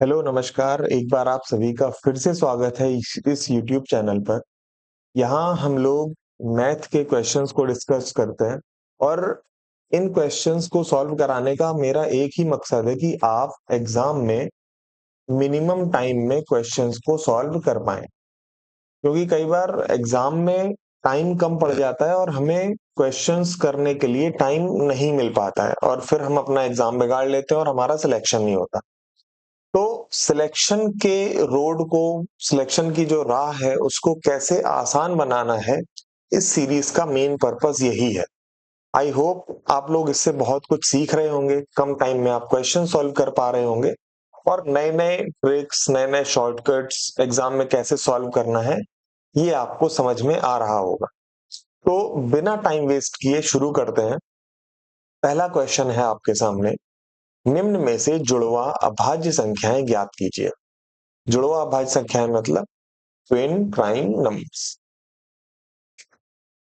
Hello नमस्कार, एक बार आप सभी का फिर से स्वागत है इस यूट्यूब चैनल पर। यहाँ हम लोग मैथ के क्वेश्चंस को डिस्कस करते हैं और इन क्वेश्चंस को सॉल्व कराने का मेरा एक ही मकसद है कि आप एग्जाम में मिनिमम टाइम में क्वेश्चंस को सॉल्व कर पाएं। क्योंकि कई बार एग्जाम में टाइम कम पड़ जाता है और हमें क्वेश्चंस करने के लिए टाइम नहीं मिल पाता है और फिर हम अपना एग्जाम बिगाड़ लेते हैं और हमारा सिलेक्शन नहीं होता। तो सिलेक्शन के रोड को, सिलेक्शन की जो राह है उसको कैसे आसान बनाना है, इस सीरीज का मेन पर्पस यही है। आई होप आप लोग इससे बहुत कुछ सीख रहे होंगे, कम टाइम में आप क्वेश्चन सॉल्व कर पा रहे होंगे और नए नए ट्रिक्स, नए नए शॉर्टकट्स एग्जाम में कैसे सॉल्व करना है ये आपको समझ में आ रहा होगा। तो बिना टाइम वेस्ट किए शुरू करते हैं। पहला क्वेश्चन है आपके सामने, निम्न में से जुड़वा अभाज्य संख्याएं ज्ञात कीजिए। जुड़वा अभाज्य संख्याएं मतलब ट्विन प्राइम नंबर्स।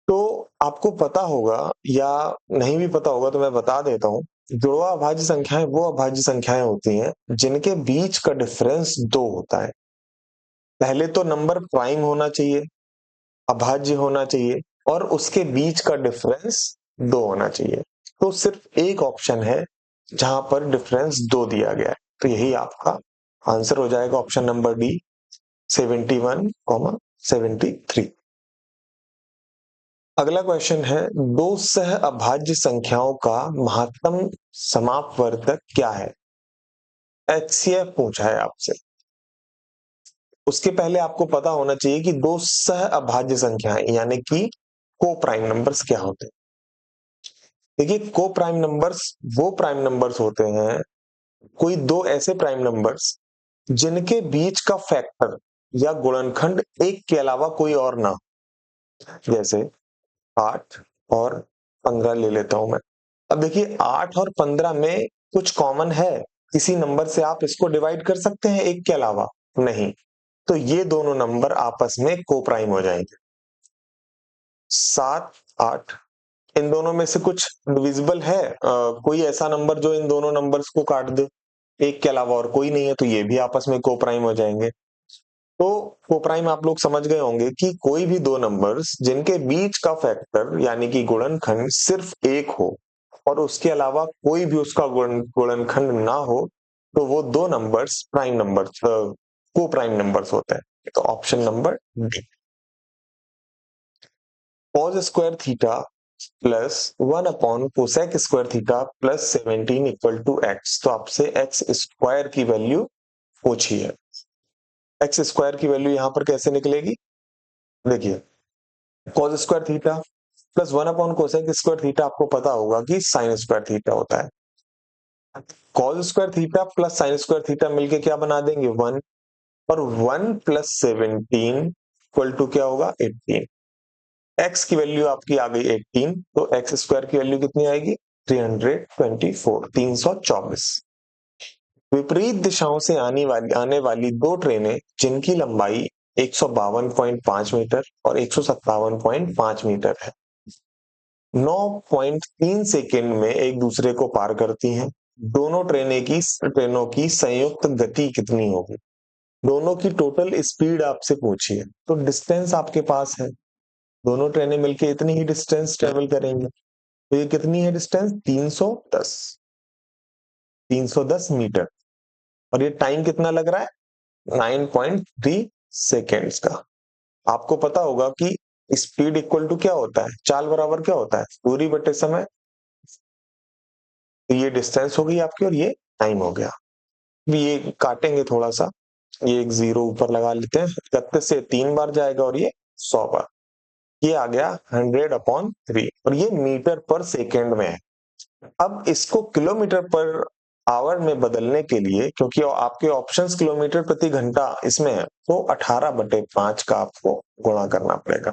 तो आपको पता होगा या नहीं भी पता होगा तो मैं बता देता हूं। जुड़वा अभाज्य संख्याएं वो अभाज्य संख्याएं होती हैं जिनके बीच का डिफरेंस 2 होता है। पहले तो नंबर प्राइम होना चाहिए, अभाज्य होना चाहिए और उसके बीच का डिफरेंस 2 होना चाहिए। तो सिर्फ एक ऑप्शन है जहां पर डिफरेंस 2 दिया गया है, तो यही आपका आंसर हो जाएगा, ऑप्शन नंबर डी, 71, 73। अगला क्वेश्चन है, दो सह अभाज्य संख्याओं का महत्तम समापवर्तक क्या है। एचसीएफ पूछा है आपसे। उसके पहले आपको पता होना चाहिए कि दो सह अभाज्य संख्याएं यानी कि को प्राइम नंबर्स क्या होते हैं। देखिए, को प्राइम नंबर्स वो प्राइम नंबर्स होते हैं, कोई दो ऐसे प्राइम नंबर्स जिनके बीच का फैक्टर या गुणनखंड एक के अलावा कोई और ना हो। जैसे 8 और 15 ले लेता हूं मैं। अब देखिए, 8 और 15 में कुछ कॉमन है, किसी नंबर से आप इसको डिवाइड कर सकते हैं एक के अलावा? नहीं। तो ये दोनों नंबर आपस में को प्राइम हो जाएंगे। 7, 8, इन दोनों में से कुछ डिविजिबल है? कोई ऐसा नंबर जो इन दोनों नंबर्स को काट दे, एक के अलावा और कोई नहीं है, तो ये भी आपस में को प्राइम हो जाएंगे। तो को प्राइम आप लोग समझ गए होंगे कि कोई भी दो नंबर्स जिनके बीच का फैक्टर यानी कि गुणनखंड सिर्फ एक हो और उसके अलावा कोई भी उसका गुणनखंड ना हो, तो वो दो नंबर्स प्राइम नंबर्स, को प्राइम नंबर्स होते हैं। तो option number D. Cos square theta plus 1 cosec square theta plus 17 equal to x. तो आपसे एक्स स्क्वायर की वैल्यू पूछी है। एक्स स्क्वायर की वैल्यू यहां पर कैसे निकलेगी? देखिए, cos square theta plus 1 cosec square theta आपको पता होगा कि साइन स्क्वायर थीटा होता है। Cos square theta plus sine square theta मिलके क्या बना देंगे? 1। और 1 प्लस 17 इक्वल टू क्या होगा? 18। एक्स की वैल्यू आपकी आ गई 18, तो एक्स स्क्वायर की वैल्यू कितनी आएगी? 324, 324। विपरीत दिशाओं से आने वाली दो ट्रेनें जिनकी लंबाई 152.5 मीटर और 157.5 मीटर है, 9.3 सेकेंड में एक दूसरे को पार करती हैं। दोनों ट्रेनों की संयुक्त गति कितनी होगी? दोनों की टोटल स्पीड आपसे पूछी है। तो डिस्टेंस आपके पास है, दोनों ट्रेनें मिलके इतनी ही डिस्टेंस ट्रेवल करेंगे। तो ये कितनी है डिस्टेंस? 310 मीटर। और ये टाइम कितना लग रहा है? 9.3 सेकेंड्स का। आपको पता होगा कि स्पीड इक्वल टू क्या होता है? चाल बराबर क्या होता है? दूरी बटे समय। तो ये डिस्टेंस हो गई आपकी और ये टाइम हो गया। ये काटेंगे थोड़ा सा, ये एक जीरो ऊपर लगा लेते हैं। 31 से 3 बार जाएगा और ये 100 बार। ये आ गया 100/3 और ये मीटर पर सेकेंड में है। अब इसको किलोमीटर पर आवर में बदलने के लिए, क्योंकि आपके ऑप्शंस किलोमीटर प्रति घंटा इसमें है, तो 18/5 का आपको गुणा करना पड़ेगा।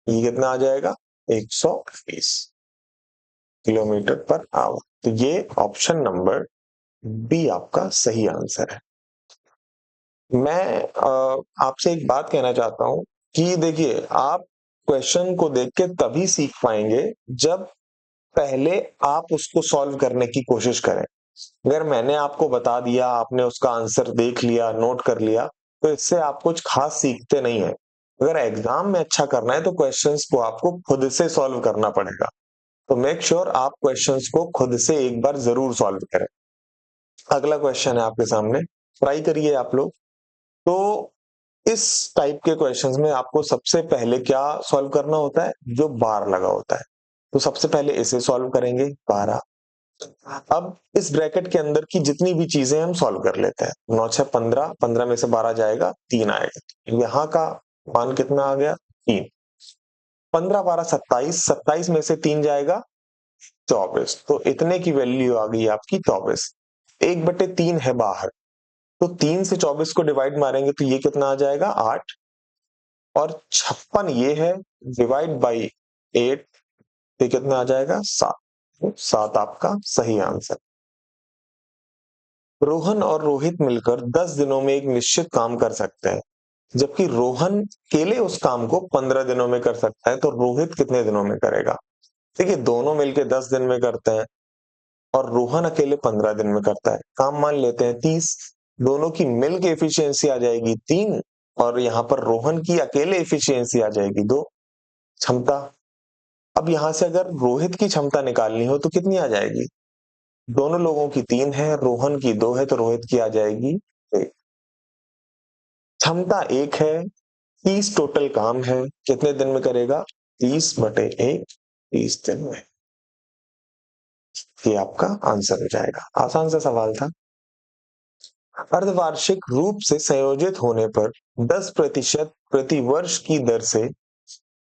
ये कितना आ जाएगा? 120 किलोमीटर पर आवर। तो ये ऑप्शन नंबर बी आपका सही आंसर है। मैं आपसे एक बात कहना चाहता हूं कि देखिए, आप क्वेश्चन को देख के तभी सीख पाएंगे जब पहले आप उसको सॉल्व करने की कोशिश करें। अगर मैंने आपको बता दिया, आपने उसका आंसर देख लिया, नोट कर लिया, तो इससे आप कुछ खास सीखते नहीं है। अगर एग्जाम में अच्छा करना है तो क्वेश्चंस को आपको खुद से सॉल्व करना पड़ेगा। तो मेक श्योर आप क्वेश्चंस को खुद से एक बार जरूर सॉल्व करें। अगला क्वेश्चन है आपके सामने, ट्राई करिए आप लोग। तो इस टाइप के क्वेश्चंस में आपको सबसे पहले क्या सॉल्व करना होता है, जो बार लगा होता है। तो सबसे पहले इसे सॉल्व करेंगे, 12। अब इस ब्रैकेट के अंदर की जितनी भी चीजें हम सॉल्व कर लेते हैं। 9 6 15, 15 में से 12 जाएगा, 3 आएगा। यहाँ का मान कितना आ गया, 3। 15 12 27, 27 में से 3 जाएगा, 24। तो इतने की वैल्यू आ गई आपकी 24। 1/3 है बाहर, तो 3 से 24 को डिवाइड मारेंगे तो ये कितना आ जाएगा, 8। और 56 ये है, डिवाइड बाई 8, ये कितना आ जाएगा, 7। 7 आपका सही आंसर। रोहन और रोहित मिलकर 10 दिनों में एक निश्चित काम कर सकते हैं, जबकि रोहन अकेले उस काम को 15 दिनों में कर सकता है, तो रोहित कितने दिनों में करेगा। देखिए, दोनों मिलकर 10 दिन में करते हैं और रोहन अकेले 15 दिन में करता है। काम मान लेते हैं 30, दोनों की मिल के एफिशिएंसी आ जाएगी 3, और यहाँ पर रोहन की अकेले एफिशिएंसी आ जाएगी 2। क्षमता, अब यहां से अगर रोहित की क्षमता निकालनी हो तो कितनी आ जाएगी, दोनों लोगों की 3 है, रोहन की 2 है, तो रोहित की आ जाएगी 1। क्षमता 1 है, 30 टोटल काम है, कितने दिन में करेगा, 30/1, 30 दिन में। ये आपका आंसर हो जाएगा। आसान सा सवाल था। अर्धवार्षिक रूप से संयोजित होने पर 10% प्रति वर्ष की दर से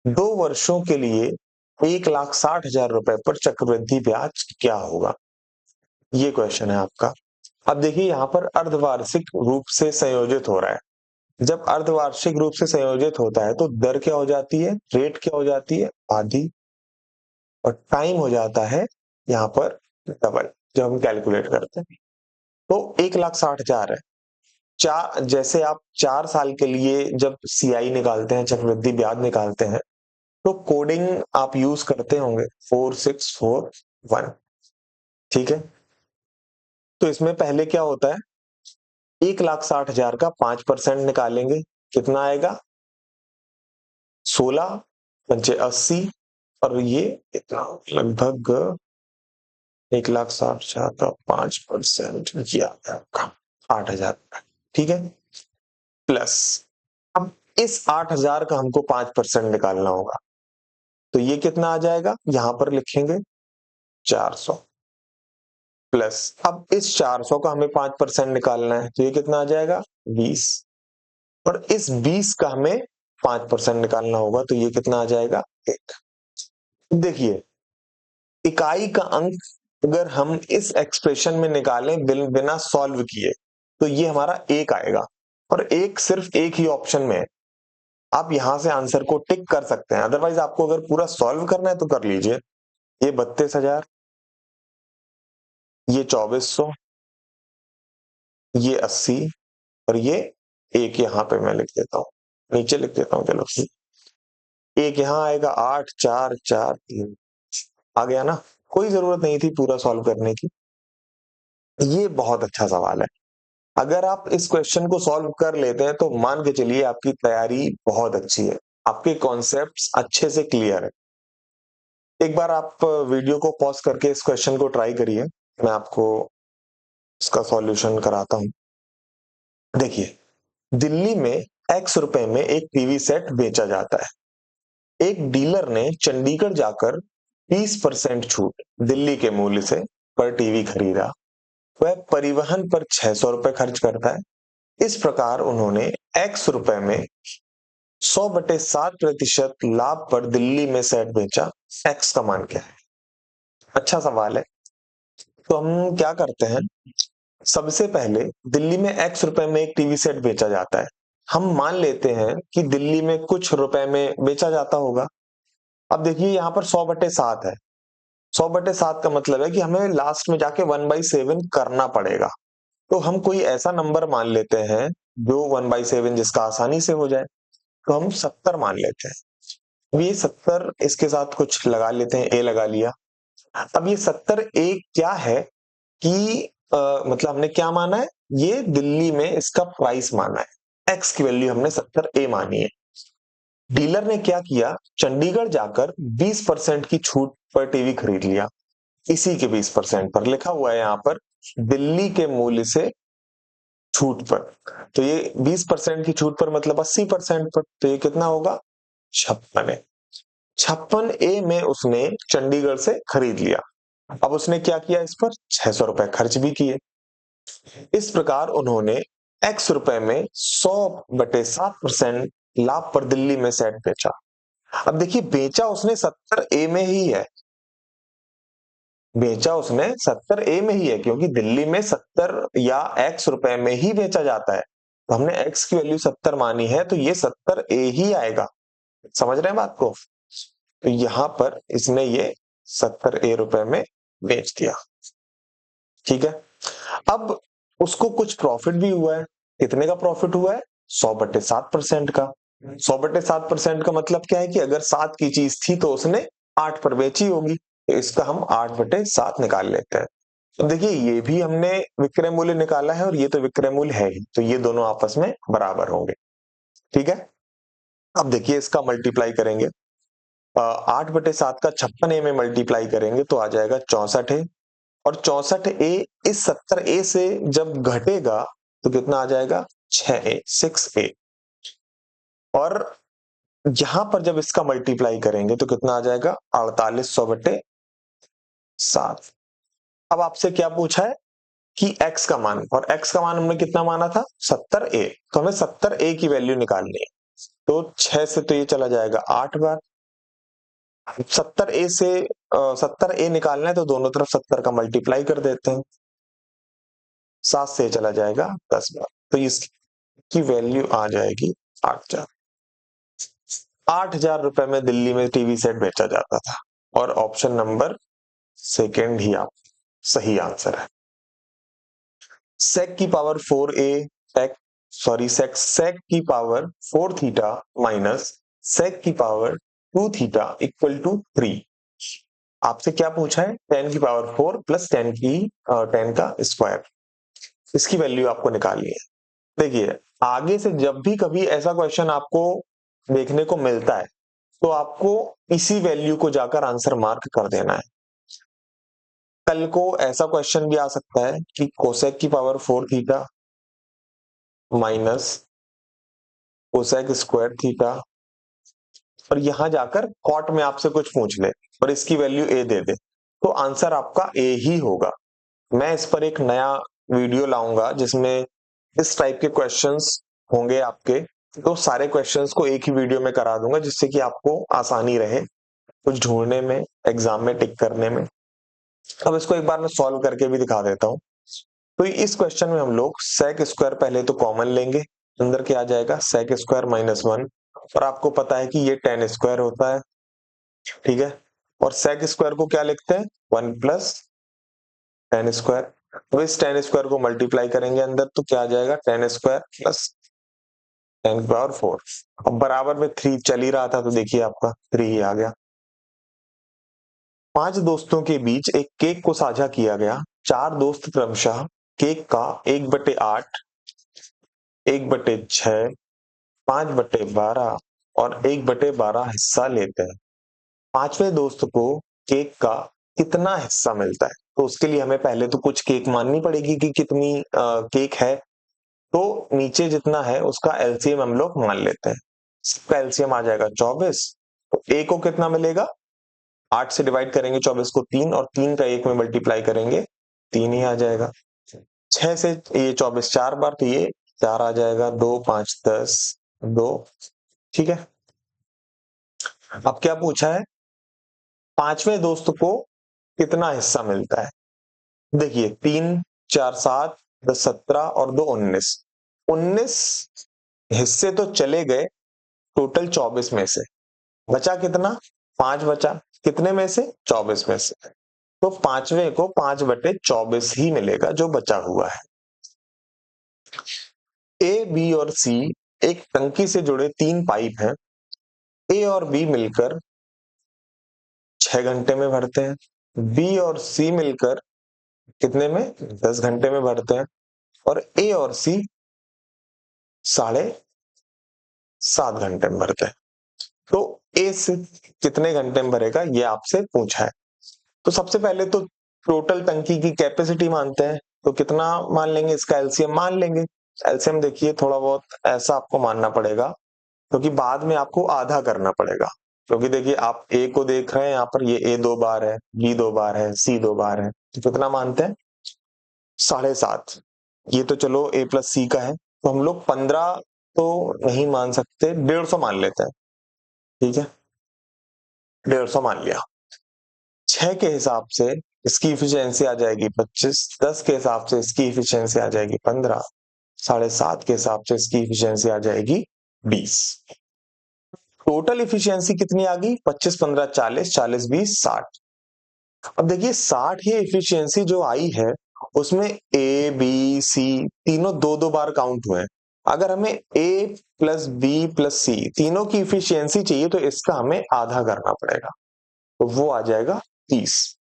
2 वर्षों के लिए 1,60,000 रुपए पर चक्रवृद्धि ब्याज क्या होगा। ये क्वेश्चन है आपका। अब देखिए, यहाँ पर अर्धवार्षिक रूप से संयोजित हो रहा है। जब अर्धवार्षिक रूप से संयोजित होता है तो दर क्या हो जाती है, रेट क्या हो जाती है, आधी, और टाइम हो जाता है यहाँ पर डबल, जब हम कैलकुलेट करते हैं। तो 1,60,000 है। जैसे आप 4 साल के लिए जब सीआई निकालते हैं, चक्रवृद्धि ब्याज निकालते हैं, तो कोडिंग आप यूज करते होंगे 4641, ठीक है। तो इसमें पहले क्या होता है, 1,60,000 का 5% निकालेंगे, कितना आएगा, 16 पंचे 80, और ये इतना लगभग 1,60,000 का 5% ये आ गया आपका 8,000, ठीक है। प्लस, अब इस 8,000 का हमको 5% निकालना होगा, तो ये कितना आ जाएगा, यहां पर लिखेंगे 400। प्लस, अब इस 400 का हमें 5% निकालना है, तो ये कितना आ जाएगा, 20। और इस 20 का हमें 5% निकालना होगा, तो ये कितना आ जाएगा, 1। देखिए, इकाई का अंक अगर हम इस एक्सप्रेशन में निकालें बिना सॉल्व किए, तो ये हमारा 1 आएगा, और एक सिर्फ एक ही ऑप्शन में है। आप यहां से आंसर को टिक कर सकते हैं, अदरवाइज आपको अगर पूरा सॉल्व करना है तो कर लीजिए। ये 32,000, ये 2,400, ये 80, और ये 1 यहाँ पे मैं लिख देता हूँ, नीचे लिख देता हूँ, चलो। एक यहाँ आएगा, 8 4 4 3 आ गया ना। कोई जरूरत नहीं थी पूरा सॉल्व करने की। ये बहुत अच्छा सवाल है। अगर आप इस क्वेश्चन को सॉल्व कर लेते हैं तो मान के चलिए आपकी तैयारी बहुत अच्छी है, आपके कॉन्सेप्ट्स अच्छे से क्लियर है। एक बार आप वीडियो को पॉज करके इस क्वेश्चन को ट्राई करिए, मैं आपको इसका सॉल्यूशन कराता हूं। देखिए, दिल्ली में x रुपए में एक टीवी सेट बेचा जाता है। एक डीलर ने चंडीगढ़ जाकर 20% छूट दिल्ली के मूल्य से पर टीवी खरीदा। वह परिवहन पर 600 रुपए खर्च करता है। इस प्रकार उन्होंने x रुपए में 100/7% लाभ पर दिल्ली में सेट बेचा। x का मान क्या है। अच्छा सवाल है। तो हम क्या करते हैं, सबसे पहले दिल्ली में x रुपए में एक टीवी सेट बेचा जाता है। हम मान लेते हैं कि दिल्ली में कुछ रुपए में बेचा जाता होगा। अब देखिए, यहाँ पर 100/7 है। 100/7 का मतलब है कि हमें लास्ट में जाके 1/7 करना पड़ेगा। तो हम कोई ऐसा नंबर मान लेते हैं जो 1/7 जिसका आसानी से हो जाए। तो हम 70 मान लेते हैं। अब ये 70 इसके साथ कुछ लगा लेते हैं, ए लगा लिया। अब ये 70 ए क्या है कि मतलब हमने क्या माना है, ये दिल्ली में इसका प्राइस माना है, एक्स की वैल्यू हमने 70A मानी है। डीलर ने क्या किया, चंडीगढ़ जाकर 20% की छूट पर टीवी खरीद लिया। इसी के 20% पर लिखा हुआ है यहाँ पर दिल्ली के मूल्य से छूट पर, तो ये 20% की छूट पर मतलब 80% पर, तो ये कितना होगा, 56 है। 56A में उसने चंडीगढ़ से खरीद लिया। अब उसने क्या किया, इस पर 600 रुपए खर्च भी किए। इस प्रकार उन्होंने एक्स रुपए में 100/7% लाभ पर दिल्ली में सेट बेचा। अब देखिए, बेचा उसने 70A में ही है, बेचा उसने 70A में ही है, क्योंकि दिल्ली में 70 या एक्स रुपए में ही बेचा जाता है, तो हमने एक्स की वैल्यू 70 मानी है, तो ये 70A ही आएगा। समझ रहे हैं बात को, तो यहां पर इसने ये 70A रुपए में बेच दिया। ठीक है, अब उसको कुछ प्रॉफिट भी हुआ है। कितने का प्रॉफिट हुआ है, 100/7% का। 100/7% का मतलब क्या है कि अगर 7 की चीज थी तो उसने 8 पर बेची होगी, तो इसका हम 8/7 निकाल लेते हैं। तो देखिए, ये भी हमने विक्रय मूल्य निकाला है और ये तो विक्रय मूल्य है ही, तो ये दोनों आपस में बराबर होंगे। ठीक है, अब देखिए इसका मल्टीप्लाई करेंगे, 8/7 का 56A में मल्टीप्लाई करेंगे तो आ जाएगा 64A, और 64A इस 70A से जब घटेगा तो कितना आ जाएगा, 6A, 6A। और यहां पर जब इसका मल्टीप्लाई करेंगे तो कितना आ जाएगा, 4800/7। अब आपसे क्या पूछा है कि x का मान, और x का मान हमने कितना माना था, 70A, तो हमें 70A की वैल्यू निकालनी है। तो 6 से तो ये चला जाएगा 8 बार, 70A से 70A निकालना है तो दोनों तरफ 70 का मल्टीप्लाई कर देते हैं, 7 से चला जाएगा 10 बार, तो इसकी वैल्यू आ जाएगी 8,000। 8,000 रुपए में दिल्ली में टीवी सेट बेचा जाता था, और ऑप्शन नंबर सेकेंड ही आप सही आंसर है। सेक की पावर 4A टेक सॉरी सेक की पावर 4 थीटा माइनस सेक की पावर 2 थीटा इक्वल टू 3। आपसे क्या पूछा है, 10 की पावर 4 प्लस 10 का स्क्वायर, इसकी वैल्यू आपको निकालनी है। देखिए, आगे से जब भी कभी ऐसा क्वेश्चन आपको देखने को मिलता है तो आपको इसी वैल्यू को जाकर आंसर मार्क कर देना है। कल को ऐसा क्वेश्चन भी आ सकता है कि कोसेक की power 4 theta minus cosec square theta, और यहां जाकर कॉट में आपसे कुछ पूछ ले और इसकी वैल्यू ए दे दे, तो आंसर आपका ए ही होगा। मैं इस पर एक नया वीडियो लाऊंगा जिसमें इस टाइप के क्वेश्चंस होंगे आपके, तो सारे क्वेश्चंस को एक ही वीडियो में करा दूंगा, जिससे कि आपको आसानी रहे कुछ ढूंढने में, एग्जाम में टिक करने में। अब इसको एक बार मैं सॉल्व करके भी दिखा देता हूँ। तो इस क्वेश्चन में हम लोग सेक स्क्वायर पहले तो कॉमन लेंगे, अंदर क्या आ जाएगा, सेक स्क्वायर -1, और आपको पता है कि ये टेन स्क्वायर होता है। ठीक है, और सेक स्क्वायर को क्या लिखते हैं, 1 प्लस टेन स्क्वायर। तो इस टेन स्क्वायर को मल्टीप्लाई करेंगे अंदर तो क्या आ जाएगा, टेन स्क्वायर प्लस 10 की पावर 4। अब बराबर में 3 चल ही रहा था तो देखिए आपका 3 ही आ गया। 5 दोस्तों के बीच एक केक को साझा किया गया। 4 दोस्त क्रमशः केक का 1/8, 1/6, 5/12 और 1/12 हिस्सा लेते हैं। पांचवें दोस्त को केक का कितना हिस्सा मिलता है, तो उसके लिए हमें पहले तो कुछ केक माननी पड़ेगी कि कितनी केक है, तो नीचे जितना है उसका एलसीएम हम लोग मान लेते हैं। इसका एलसीएम आ जाएगा 24, तो ए को कितना मिलेगा, 8 से डिवाइड करेंगे 24 को 3, और 3 का 1 में मल्टीप्लाई करेंगे 3 ही आ जाएगा। 6 से ये 24 4 बार, तो ये 4 आ जाएगा, 2 5 10 2। ठीक है, अब क्या पूछा है, पांचवें दोस्त को कितना हिस्सा मिलता है। देखिए 3 4 7 10 17 और 2 19, 19 हिस्से तो चले गए टोटल 24 में से, बचा कितना, 5 बचा, कितने में से, 24 में से, तो पांचवें को 5/24 ही मिलेगा जो बचा हुआ है। ए बी और सी एक टंकी से जुड़े 3 पाइप हैं। ए और बी मिलकर 6 घंटे में भरते हैं, बी और सी मिलकर कितने में? 10 घंटे में भरते हैं। और ए और सी 7.5 घंटे में भरते हैं। तो ए से कितने घंटे में भरेगा ये आपसे पूछा है। तो सबसे पहले तो टोटल टंकी की कैपेसिटी मानते हैं। तो कितना मान लेंगे? इसका एलसीएम मान लेंगे। एलसीएम देखिए थोड़ा बहुत ऐसा आपको मानना पड़ेगा, क्योंकि बाद में आपको आधा करना पड़ेगा। क्योंकि देखिए आप ए को देख रहे हैं, यहाँ पर ये ए 2 बार है, बी 2 बार है, सी 2 बार है, तो कितना मानते हैं? 7.5। ये तो चलो ए प्लस सी का है, तो हम लोग 15 तो नहीं मान सकते, 150 मान लेते हैं। ठीक है, 150 मान लिया। 6 के हिसाब से इसकी इफिशियंसी आ जाएगी 25, 10 के हिसाब से इसकी इफिशियंसी आ जाएगी 15, 7.5 के हिसाब से इसकी इफिशियंसी आ जाएगी 20। टोटल इफिशियंसी कितनी आ गई? 25, 15, 40, 40, 20, 60। अब देखिए 60 ये इफिशियंसी जो आई है, उसमें ए बी सी तीनों 2-2 बार काउंट हुए हैं। अगर हमें ए प्लस बी प्लस सी तीनों की इफिशियंसी चाहिए, तो इसका हमें आधा करना पड़ेगा, तो वो आ जाएगा 30।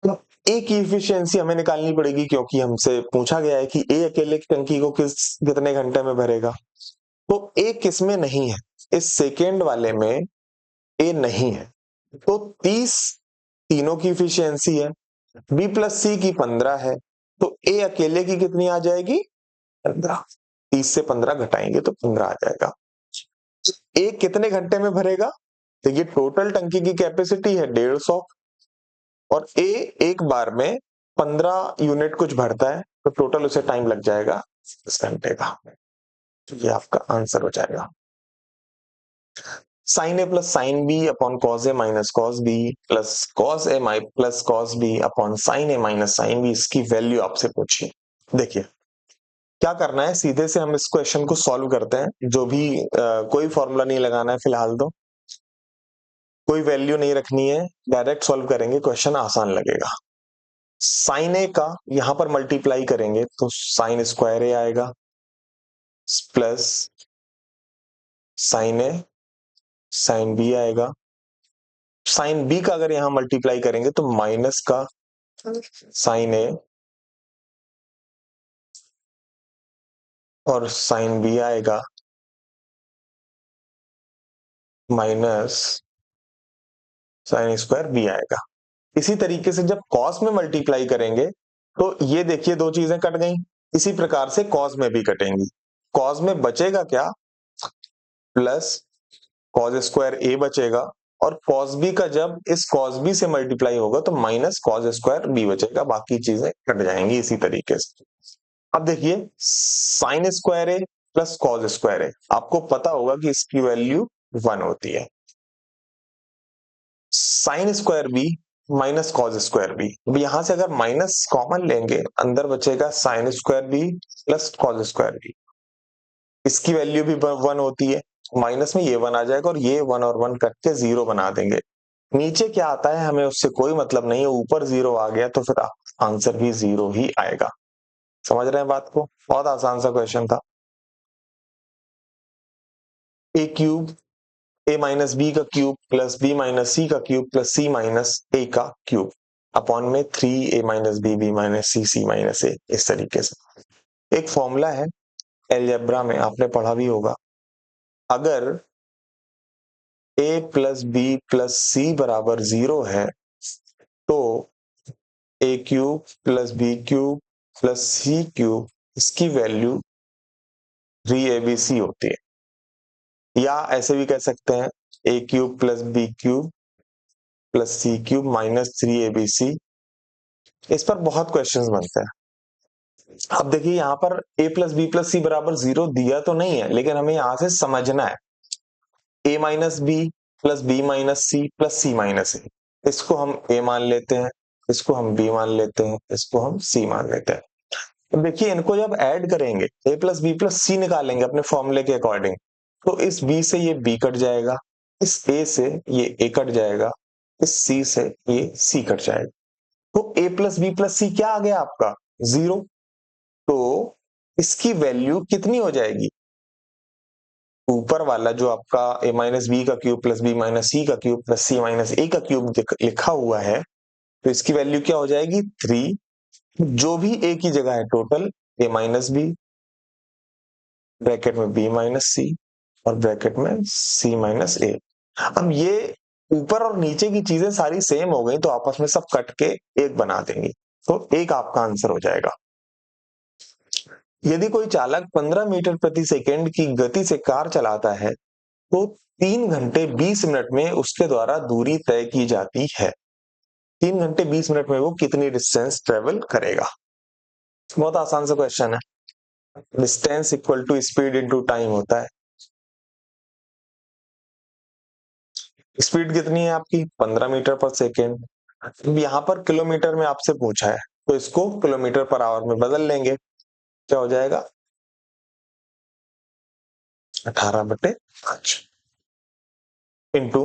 तो ए की इफिशियंसी हमें निकालनी पड़ेगी, क्योंकि हमसे पूछा गया है कि ए अकेले की टंकी को कितने घंटे में भरेगा। तो ए किस में नहीं है? इस सेकेंड वाले में ए नहीं है। तो 30 तीनों की इफिशियंसी है, बी प्लस सी की 15 है, तो ए अकेले की कितनी आ जाएगी? 15। 30 से 15 घटाएंगे तो 15 आ जाएगा। ए कितने घंटे में भरेगा? देखिए टोटल टंकी की कैपेसिटी है 150, और ए एक बार में 15 यूनिट कुछ भरता है, तो टोटल उसे टाइम लग जाएगा 10 घंटे का। तो ये आपका आंसर हो जाएगा। Sine A plus sine B upon cos A minus cos B plus cos A plus cos B upon sine A minus sine B, इसकी वैल्यू आपसे पूछिए। देखिए क्या करना है, सीधे से हम इस क्वेश्चन को सॉल्व करते हैं। जो भी कोई फॉर्मूला नहीं लगाना है फिलहाल, तो कोई वैल्यू नहीं रखनी है, डायरेक्ट सॉल्व करेंगे, क्वेश्चन आसान लगेगा। साइन ए का यहां पर मल्टीप्लाई करेंगे तो साइन स्क्वायर ए आएगा, प्लस साइन ए साइन बी आएगा। साइन बी का अगर यहां मल्टीप्लाई करेंगे तो माइनस का साइन ए और साइन बी आएगा, माइनस साइन स्क्वायर बी आएगा। इसी तरीके से जब कॉस में मल्टीप्लाई करेंगे तो ये देखिए दो चीजें कट गई, इसी प्रकार से कॉस में भी कटेंगी। कॉस में बचेगा क्या? प्लस कॉस स्क्वायर ए बचेगा, और कॉस बी का जब इस कॉस बी से मल्टीप्लाई होगा तो माइनस कॉस स्क्वायर बी बचेगा, बाकी चीजें कट जाएंगी इसी तरीके से। अब देखिए sine square A plus cos square A, आपको पता होगा कि इसकी वैल्यू 1 होती है। Sine square B minus cos square B, अब यहां से अगर माइनस कॉमन लेंगे, अंदर बचेगा sine square B plus cos square B, इसकी वैल्यू भी 1 होती है। माइनस में ये 1 आ जाएगा, और ये 1 और 1 कट के 0 बना देंगे। नीचे क्या आता है हमें उससे कोई मतलब नहीं है, ऊपर 0 आ गया तो फिर आंसर भी 0 ही आएगा। समझ रहे हैं बात को? बहुत आसान सा क्वेश्चन था। ए क्यूब ए माइनस बी का क्यूब प्लस बी माइनस सी का क्यूब प्लस सी माइनस ए का क्यूब अपॉन में 3 ए माइनस बी बी माइनस सी सी माइनस ए, इस तरीके से। एक फॉर्मूला है अलजेब्रा में, आपने पढ़ा भी होगा। अगर a plus B plus C बराबर 0 है, तो A cube plus B cube plus C cube, इसकी वैल्यू 3abc होती है। या ऐसे भी कह सकते हैं A cube plus B cube plus C cube minus 3abc। इस पर बहुत क्वेश्चंस बनते हैं। अब देखिए यहाँ पर a plus B plus C बराबर 0 दिया तो नहीं है, लेकिन हमें यहां से समझना है a minus B plus B minus C plus C minus A, इसको हम a मान लेते हैं, इसको हम b मान लेते हैं, इसको हम c मान लेते हैं। तो देखिए इनको जब ऐड करेंगे, a प्लस बी प्लस सी निकालेंगे अपने फॉर्मूले के अकॉर्डिंग, तो इस b से ये b कट जाएगा, इस a से ये a कट जाएगा, इस c से ये c कट जाएगा। तो a प्लस बी प्लस सी क्या आ गया आपका? 0। तो इसकी वैल्यू कितनी हो जाएगी? ऊपर वाला जो आपका a माइनस बी का क्यूब प्लस बी माइनस सी का क्यूब प्लस सी माइनस ए का क्यूब लिखा हुआ है, तो इसकी वैल्यू क्या हो जाएगी? 3। जो भी ए की जगह है total A minus B, bracket में बी माइनस सी और ब्रैकेट में सी माइनस ए। अब ये ऊपर और नीचे की चीजें सारी सेम हो गई तो आपस में सब कट के एक बना देंगी, तो एक आपका आंसर हो जाएगा। यदि कोई चालक 15 मीटर प्रति सेकंड की गति से कार चलाता है तो 3 घंटे 20 मिनट में उसके द्वारा दूरी तय की जाती है। 3 घंटे 20 मिनट में वो कितनी डिस्टेंस ट्रेवल करेगा? बहुत आसान सा क्वेश्चन है। Distance equal to speed into time होता है। स्पीड कितनी है आपकी? 15 मीटर पर सेकेंड। अब यहाँ पर किलोमीटर में आपसे पूछा है तो इसको किलोमीटर पर आवर में बदल लेंगे। क्या हो जाएगा? 18/5 इंटू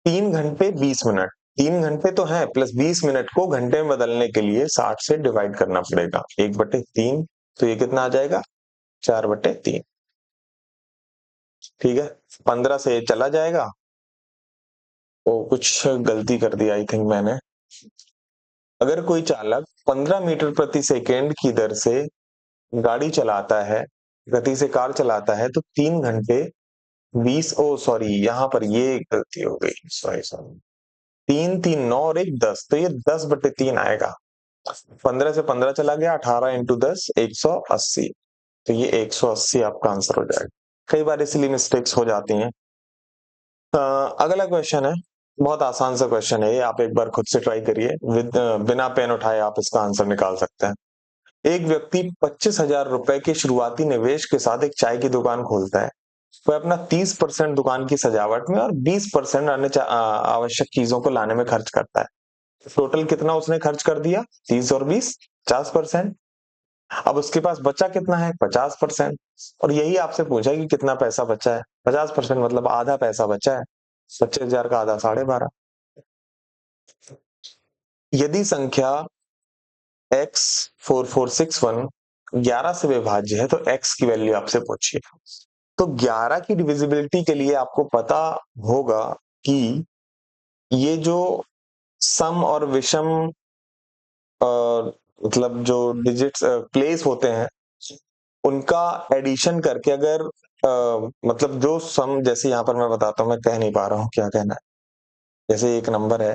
3 घंटे 20 मिनट। 3 घंटे तो है प्लस 20 मिनट को घंटे में बदलने के लिए 60 से डिवाइड करना पड़ेगा। 1/3, तो ये कितना आ जाएगा? 4/3। ठीक है, 15 से चला जाएगा। ओ कुछ गलती कर दी आई थिंक मैंने। अगर कोई चालक 15 मीटर प्रति सेकेंड की दर से गाड़ी चलाता है, गति से कार चलाता है तो 3 घंटे 20, ओ सॉरी यहाँ पर ये गलती हो गई, सॉरी सॉरी। 3 3 9 और 1 10, तो ये 10/3 आएगा। 15 से 15 चला गया, 18 × 10 180, तो ये 180 आपका आंसर हो जाएगा। कई बार इसलिए मिस्टेक्स हो जाती हैं। अगला क्वेश्चन है, बहुत आसान सा क्वेश्चन है ये, आप एक बार खुद से ट्राई करिए, बिना पेन उठाए आप इसका आंसर निकाल सकते हैं। एक व्यक्ति 25,000 रुपए के शुरुआती निवेश के साथ एक चाय की दुकान खोलता है। वह अपना 30% दुकान की सजावट में और 20% अन्य आवश्यक चीजों को लाने में खर्च करता है। टोटल कितना उसने खर्च कर दिया? 30 और 20, 50%। अब उसके पास बचा कितना है? 50%। और यही आपसे पूछा कि कितना पैसा बचा है। 50% मतलब आधा पैसा बचा है। 25,000 का आधा 12.5। यदि संख्या x4461 11 से विभाज्य है तो x की वैल्यू आपसे पूछिए। तो 11 की डिविजिबिलिटी के लिए आपको पता होगा कि ये जो सम और विषम मतलब जो डिजिट्स प्लेस होते हैं उनका एडिशन करके अगर मतलब जो सम, जैसे यहाँ पर मैं बताता हूँ, मैं कह नहीं पा रहा हूँ क्या कहना है। जैसे एक नंबर है,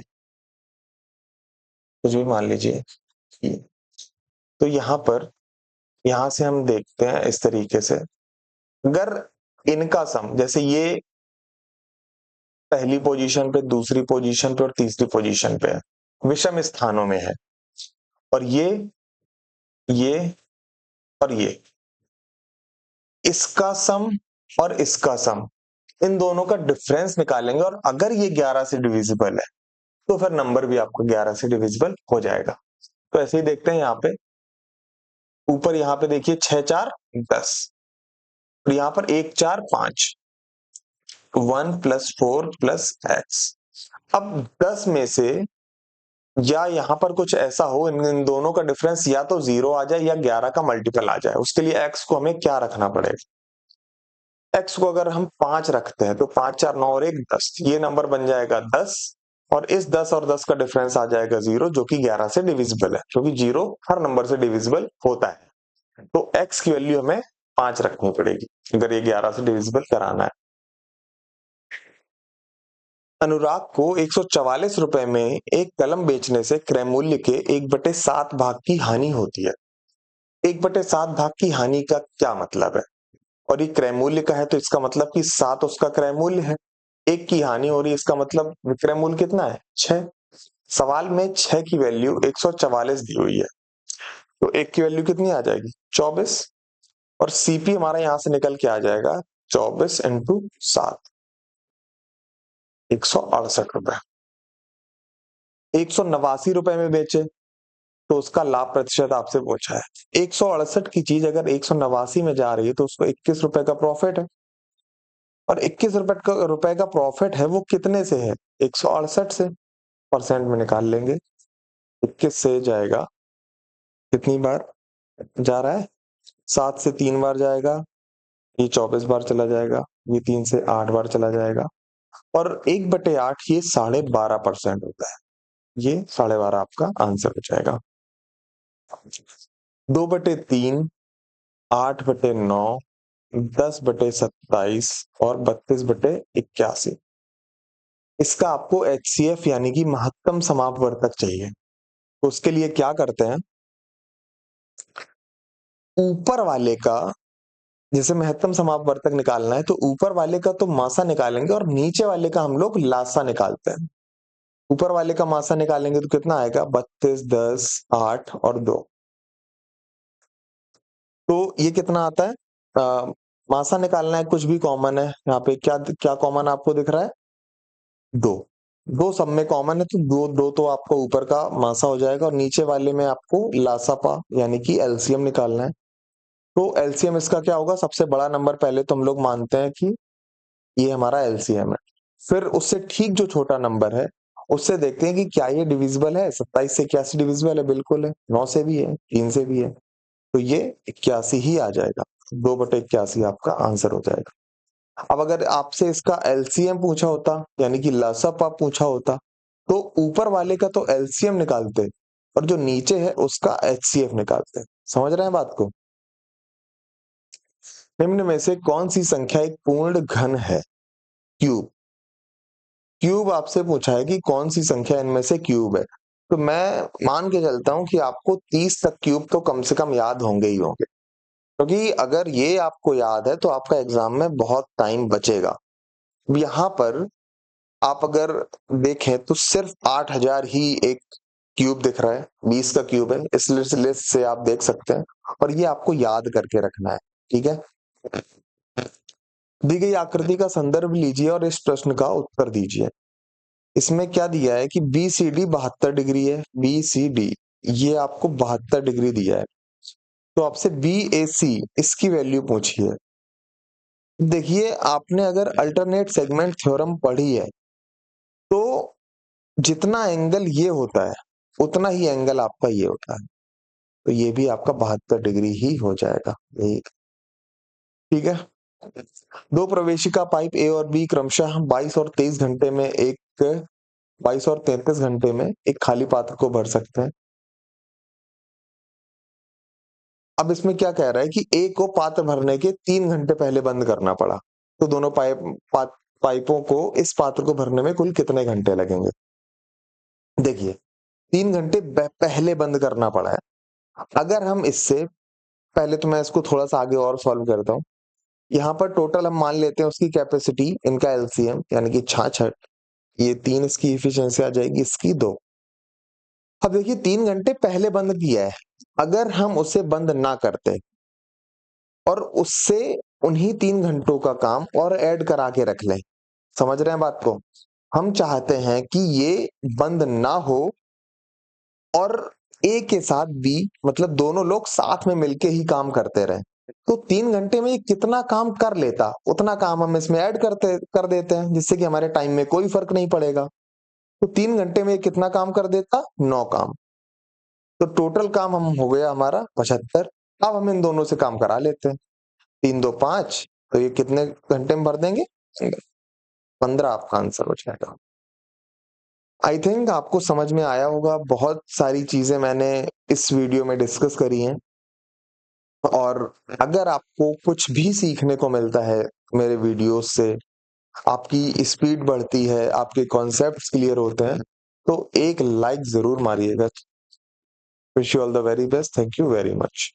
कुछ भी मान लीजिए, तो यहाँ पर, यहाँ से हम देखते हैं इस तरीके से, अगर इनका सम, जैसे ये पहली पोजीशन पे, दूसरी पोजीशन पे और तीसरी पोजीशन पे है, विषम स्थानों में है, और ये और ये, इसका सम और इसका सम, इन दोनों का डिफरेंस निकालेंगे और अगर ये 11 से डिविजिबल है तो फिर नंबर भी आपको 11 से डिविजिबल हो जाएगा। तो ऐसे ही देखते हैं, यहाँ पे ऊपर यहाँ पे देखिए 6 4 10, और यहाँ पर 1 4 5, 1 + 4 + x। अब 10 में से, या यहाँ पर कुछ ऐसा हो, इन दोनों का डिफरेंस या तो 0 आ जाए या 11 का मल्टीपल आ जाए, उसके लिए x को हमें क्या रखना पड़ेगा? x को अगर हम 5 रखते हैं तो 5 4 9 और 1 10, ये नंबर बन जाएगा 10, और इस 10 और 10 का डिफरेंस आ जाएगा 0, जो कि 11 से डिविजिबल है, क्योंकि 0 हर नंबर से डिविजिबल होता है। तो x की वैल्यू हमें 5 रखनी पड़ेगी अगर ये 11 से डिविजिबल कराना है। अनुराग को 144 रुपए में एक कलम बेचने से क्रय मूल्य के 1/7 भाग की हानि होती है। 1/7 भाग की हानि का क्या मतलब है? और ये क्रय मूल्य का है तो इसका मतलब कि 7 उसका क्रय मूल्य है, 1 की हानि हो रही है, इसका मतलब विक्रय मूल्य कितना है? 6। सवाल में 6 की वैल्यू 144 दी हुई है, तो 1 की वैल्यू कितनी आ जाएगी? 24, और सीपी हमारा यहां से निकल के आ जाएगा 24 × 7, 168 रुपए। 189 रुपए में बेचे तो उसका लाभ प्रतिशत आपसे पूछा है। 168 की चीज अगर 189 में जा रही है तो उसको 21 रुपए का प्रॉफिट है, और 21 रुपए का प्रॉफिट है वो कितने से है? 168 से। परसेंट में निकाल लेंगे, 21 से जाएगा कितनी बार जा रहा है? 7 से 3 बार जाएगा, ये 24 बार चला जाएगा, ये 3 से 8 बार चला जाएगा, और 1/8 ये 12.5% होता है। ये 12.5 आपका आंसर हो जाएगा। 2/3, 8/9, 10/27 और 32/81। इसका आपको एचसीएफ यानी कि महत्तम समापवर्तक चाहिए। तो उसके लिए क्या करते हैं, ऊपर वाले का जैसे महत्तम समापवर्तक निकालना है तो ऊपर वाले का तो मासा निकालेंगे और नीचे वाले का हम लोग लासा निकालते हैं। ऊपर वाले का मासा निकालेंगे तो कितना आएगा, 32, 10, 8 और 2। तो ये कितना आता है, मासा निकालना है, कुछ भी कॉमन है यहाँ पे, क्या क्या कॉमन आपको दिख रहा है, 2। 2 सब में कॉमन है तो 2 2 तो आपको ऊपर का मासा हो जाएगा और नीचे वाले में आपको लासापा यानी कि एलसीएम निकालना है। तो एलसीएम इसका क्या होगा, सबसे बड़ा नंबर पहले तो हम लोग मानते हैं कि ये हमारा एलसीएम है। फिर उससे ठीक जो छोटा नंबर है उससे देखते हैं कि क्या ये डिविजिबल है। 27 से 81 डिविजिबल है, बिल्कुल है। 9 से भी है, 3 से भी है, तो ये 81 ही आ जाएगा। 2/81 आपका आंसर हो जाएगा। अब अगर आपसे इसका एलसीएम पूछा होता यानी कि लसअप पूछा होता तो ऊपर वाले का तो एलसीएम निकालते और जो नीचे है उसका एचसीएफ निकालते। समझ रहे हैं बात को। निम्न में से कौन सी संख्या एक पूर्ण घन है, क्यूब। क्यूब आपसे पूछा है कि कौन सी संख्या इनमें से क्यूब है, तो मैं मान के चलता हूं कि आपको 30 तक क्यूब तो कम से कम याद होंगे ही होंगे, क्योंकि अगर ये आपको याद है तो आपका एग्जाम में बहुत टाइम बचेगा। यहाँ पर आप अगर देखें तो सिर्फ 8000 ही एक क्यूब दिख रहा है, 20 का क्यूब है, इस लिस्ट से आप देख सकते हैं और ये आपको याद करके रखना है। ठीक है, दी गई आकृति का संदर्भ लीजिए और इस प्रश्न का उत्तर दीजिए। इसमें क्या दिया है कि बी सी डी 72 डिग्री है, बी सी डी ये आपको 72 डिग्री दिया है, तो आपसे बी ए सी इसकी वैल्यू पूछी है। देखिए आपने अगर अल्टरनेट सेगमेंट थ्योरम पढ़ी है तो जितना एंगल ये होता है उतना ही एंगल आपका ये होता है, तो ये भी आपका 72 डिग्री ही हो जाएगा। यही ठीक है। दो प्रवेशिका पाइप ए और बी क्रमशः 22 और 23 घंटे में एक 22 और 33 घंटे में एक खाली पात्र को भर सकते हैं। अब इसमें क्या कह रहा है कि ए को पात्र भरने के 3 घंटे पहले बंद करना पड़ा, तो दोनों पाइपों को इस पात्र को भरने में कुल कितने घंटे लगेंगे। देखिए 3 घंटे पहले बंद करना पड़ा है। अगर हम इससे पहले, तो मैं इसको थोड़ा सा आगे और सॉल्व करता हूँ। यहाँ पर टोटल हम मान लेते हैं उसकी कैपेसिटी, इनका एलसीएम यानी कि 66, ये 3 इसकी इफिशियंसी आ जाएगी, इसकी 2। अब देखिए 3 घंटे पहले बंद किया है, अगर हम उसे बंद ना करते और उससे उन्हीं 3 घंटों का काम और ऐड करा के रख लें, समझ रहे हैं बात को। हम चाहते हैं कि ये बंद ना हो और ए के साथ बी मतलब दोनों लोग साथ में मिलके ही काम करते रहे, तो 3 घंटे में ये कितना काम कर लेता उतना काम हम इसमें ऐड कर देते हैं, जिससे कि हमारे टाइम में कोई फर्क नहीं पड़ेगा। तो 3 घंटे में ये कितना काम कर देता, 9 काम। तो टोटल काम हम हो गया हमारा 75। अब हम इन दोनों से काम करा लेते हैं, 3 2 5, तो ये कितने घंटे में भर देंगे, 15 आपका आंसर हो जाएगा। आई थिंक आपको समझ में आया होगा। बहुत सारी चीजें मैंने इस वीडियो में डिस्कस करी हैं और अगर आपको कुछ भी सीखने को मिलता है मेरे वीडियोस से, आपकी स्पीड बढ़ती है, आपके कॉन्सेप्ट्स क्लियर होते हैं, तो एक लाइक जरूर मारिएगा। Wish you all the very best, thank you very much.